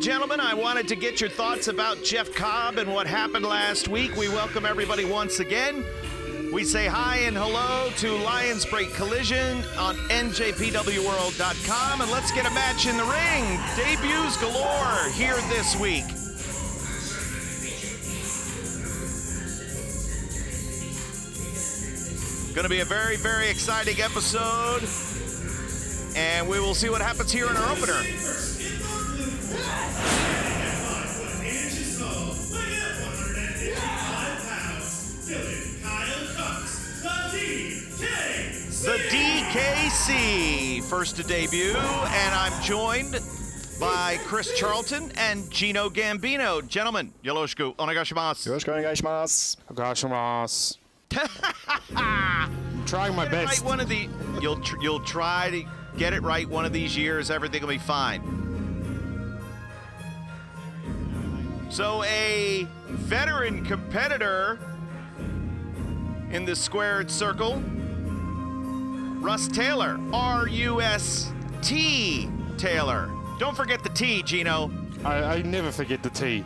gentlemen, I wanted to get your thoughts about Jeff Cobb and what happened last week. We welcome everybody once again. We say hi and hello to Lions Break Collision on NJPWworld.com, and let's get a match in the ring. Debuts galore here this week. Going to be a very, very exciting episode, and we will see what happens here in our opener. The DKC, first to debut, and I'm joined by Chris Charlton and Gino Gambino. Gentlemen, yoroshiku onegaishimasu. Yoroshiku onegaishimasu. Onegaishimasu. I'm trying my best. Right, one of the you'll try to get it right one of these years. Everything will be fine. So a veteran competitor in the squared circle, Russ Taylor, R-U-S-T Taylor. Don't forget the T, Gino. I never forget the T.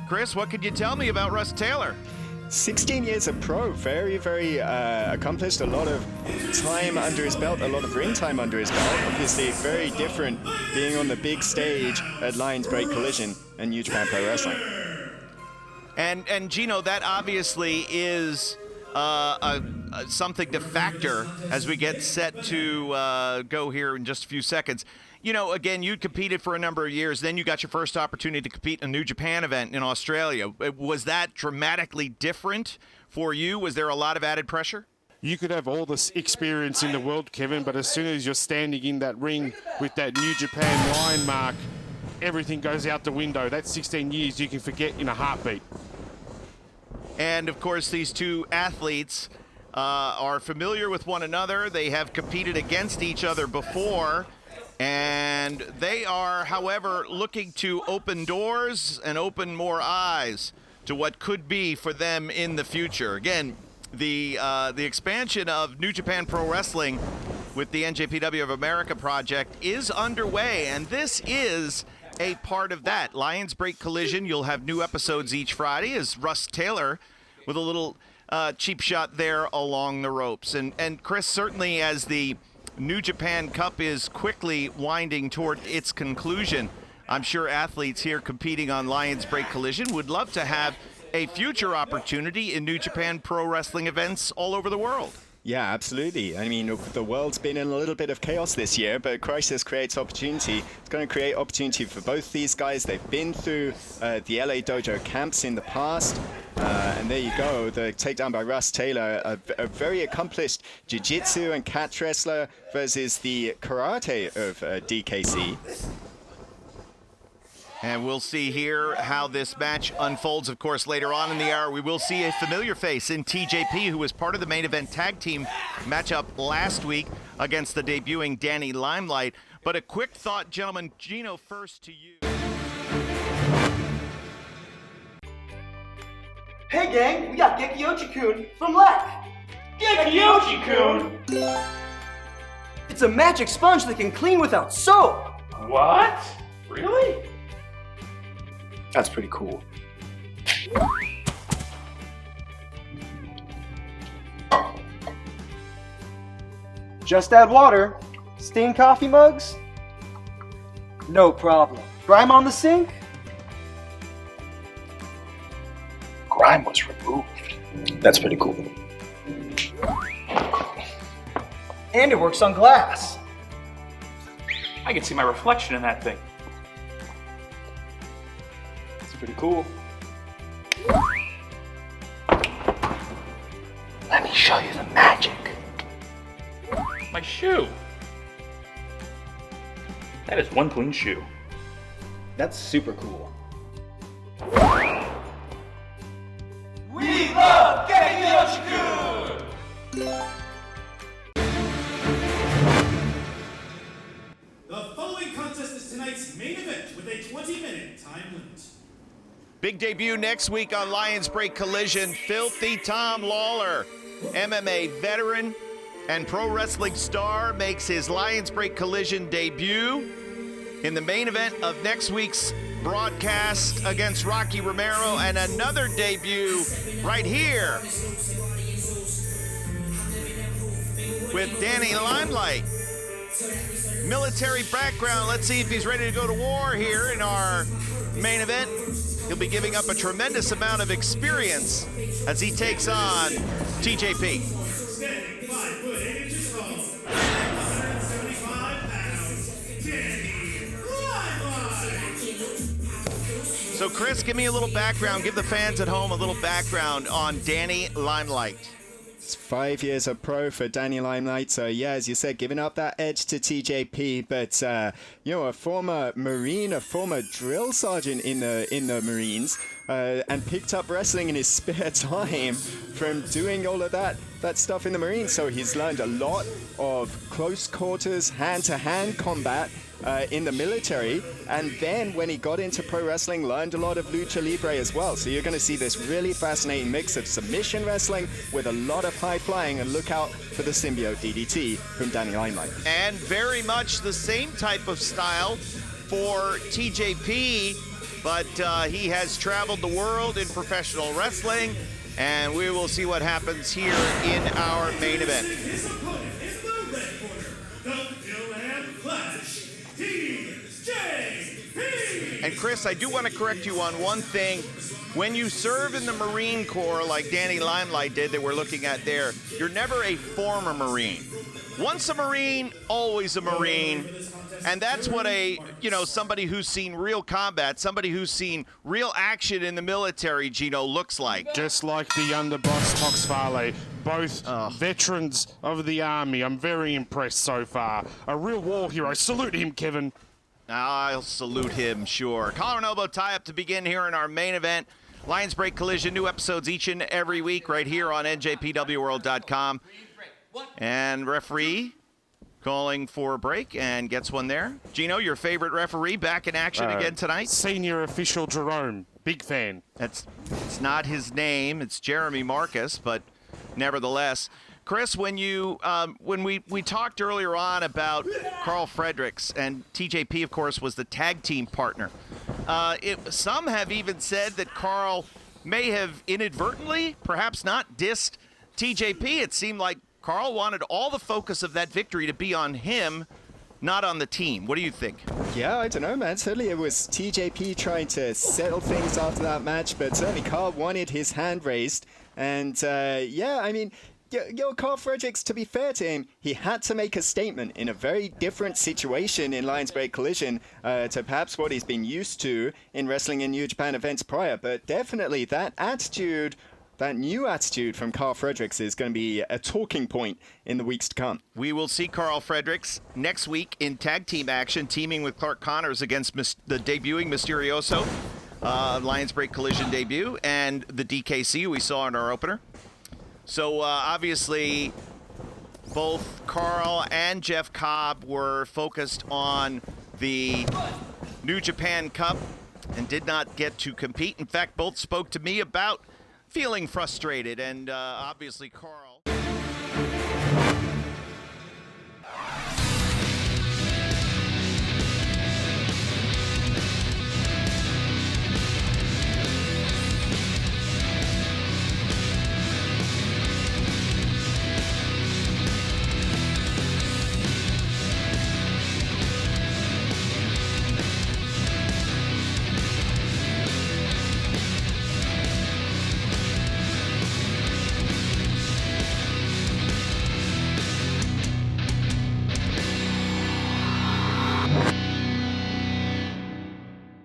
Chris, what could you tell me about Russ Taylor? 16 years of pro, very, very accomplished, a lot of time under his belt, a lot of ring time under his belt. Obviously very different being on the big stage at Lions Break Collision and New Japan Pro Wrestling. And Gino, that obviously is something to factor as we get set to go here in just a few seconds. You know, again, you competed for a number of years. Then you got your first opportunity to compete in a New Japan event in Australia. Was that dramatically different for you? Was there a lot of added pressure? You could have all this experience in the world, Kevin, but as soon as you're standing in that ring with that New Japan line mark, everything goes out the window. That's 16 years you can forget in a heartbeat. And, of course, these two athletes are familiar with one another. They have competed against each other before. And they are, however, looking to open doors and open more eyes to what could be for them in the future. Again, the expansion of New Japan Pro Wrestling with the NJPW of America project is underway, and this is a part of that. Lions Break Collision, you'll have new episodes each Friday as Russ Taylor with a little cheap shot there along the ropes. And Chris, certainly as the New Japan Cup is quickly winding toward its conclusion, I'm sure athletes here competing on Lions Break Collision would love to have a future opportunity in New Japan Pro Wrestling events all over the world. Yeah, absolutely. I mean, the world's been in a little bit of chaos this year, but crisis creates opportunity. It's going to create opportunity for both these guys. They've been through the LA dojo camps in the past. And there you go, the takedown by Russ Taylor, a very accomplished jiu-jitsu and catch wrestler versus the karate of DKC. And we'll see here how this match unfolds. Of course, later on in the hour, we will see a familiar face in TJP, who was part of the main event tag team matchup last week against the debuting Danny Limelight. But a quick thought, gentlemen. Gino, first to you. Hey gang, we got Gekiochi-kun from LEC! Gekiochi-kun? It's a magic sponge that can clean without soap! What? Really? That's pretty cool. Just add water. Steam coffee mugs? No problem. Grime on the sink? Grime was removed. That's pretty cool. And it works on glass. I can see my reflection in that thing. It's pretty cool. Let me show you the magic. My shoe. That is one clean shoe. That's super cool. We love Gekiochi-kun! The following contest is tonight's main event with a 20-minute time limit. Big debut next week on Lions Break Collision. Filthy Tom Lawlor, MMA veteran and pro wrestling star, makes his Lions Break Collision debut. in the main event of next week's broadcast against Rocky Romero, and another debut right here with Danny Limelight. Military background. Let's see if he's ready to go to war here in our main event. He'll be giving up a tremendous amount of experience as he takes on TJP. Standing 5 foot 8 inches tall, 175 pounds, Danny Limelight. So Chris, give me a little background. Give the fans at home a little background on Danny Limelight. It's 5 years of pro for Danny Limelight. So yeah, as you said, giving up that edge to TJP, but you know, a former Marine, a former drill sergeant in the Marines, and picked up wrestling in his spare time from doing all of that stuff in the Marines. So he's learned a lot of close quarters, hand-to-hand combat in the military, and then when he got into pro wrestling, learned a lot of lucha libre as well. So you're going to see this really fascinating mix of submission wrestling with a lot of high flying, and look out for the symbiote DDT from Danny Limelight. And very much the same type of style for TJP, but he has traveled the world in professional wrestling, and we will see what happens here in our main event. His opponent in the red corner, the Gilland Flash, TJP. And Chris, I do want to correct you on one thing. When you serve in the Marine Corps like Danny Limelight did that we're looking at there, you're never a former Marine. Once a Marine, always a Marine. And that's what somebody who's seen real combat, somebody who's seen real action in the military, Gino, looks like. Just like the underboss Tox Farley, both veterans of the Army. I'm very impressed so far. A real war hero. Salute him, Kevin. I'll salute him, sure. Collar and elbow tie-up to begin here in our main event. Lions Break Collision, new episodes each and every week right here on NJPWworld.com. And referee calling for a break and gets one there. Gino, your favorite referee, back in action again tonight? Senior official Jerome. Big fan. It's not his name. It's Jeremy Marcus, but nevertheless. Chris, when we talked earlier on about Karl Fredericks, and TJP, of course, was the tag team partner. Some have even said that Karl may have inadvertently, perhaps not, dissed TJP. It seemed like Karl wanted all the focus of that victory to be on him, not on the team. What do you think? Yeah, I don't know, man. Certainly it was TJP trying to settle things after that match, but certainly Karl wanted his hand raised. And yeah, I mean, Karl Fredericks, to be fair to him, he had to make a statement in a very different situation in Lions Break Collision to perhaps what he's been used to in wrestling in New Japan events prior. But definitely that attitude, that new attitude from Karl Fredericks is going to be a talking point in the weeks to come. We will see Karl Fredericks next week in tag team action, teaming with Clark Connors against the debuting Mysterioso, Lions Break Collision debut, and the DKC we saw in our opener. So obviously, both Karl and Jeff Cobb were focused on the New Japan Cup and did not get to compete. In fact, both spoke to me about feeling frustrated, and obviously Karl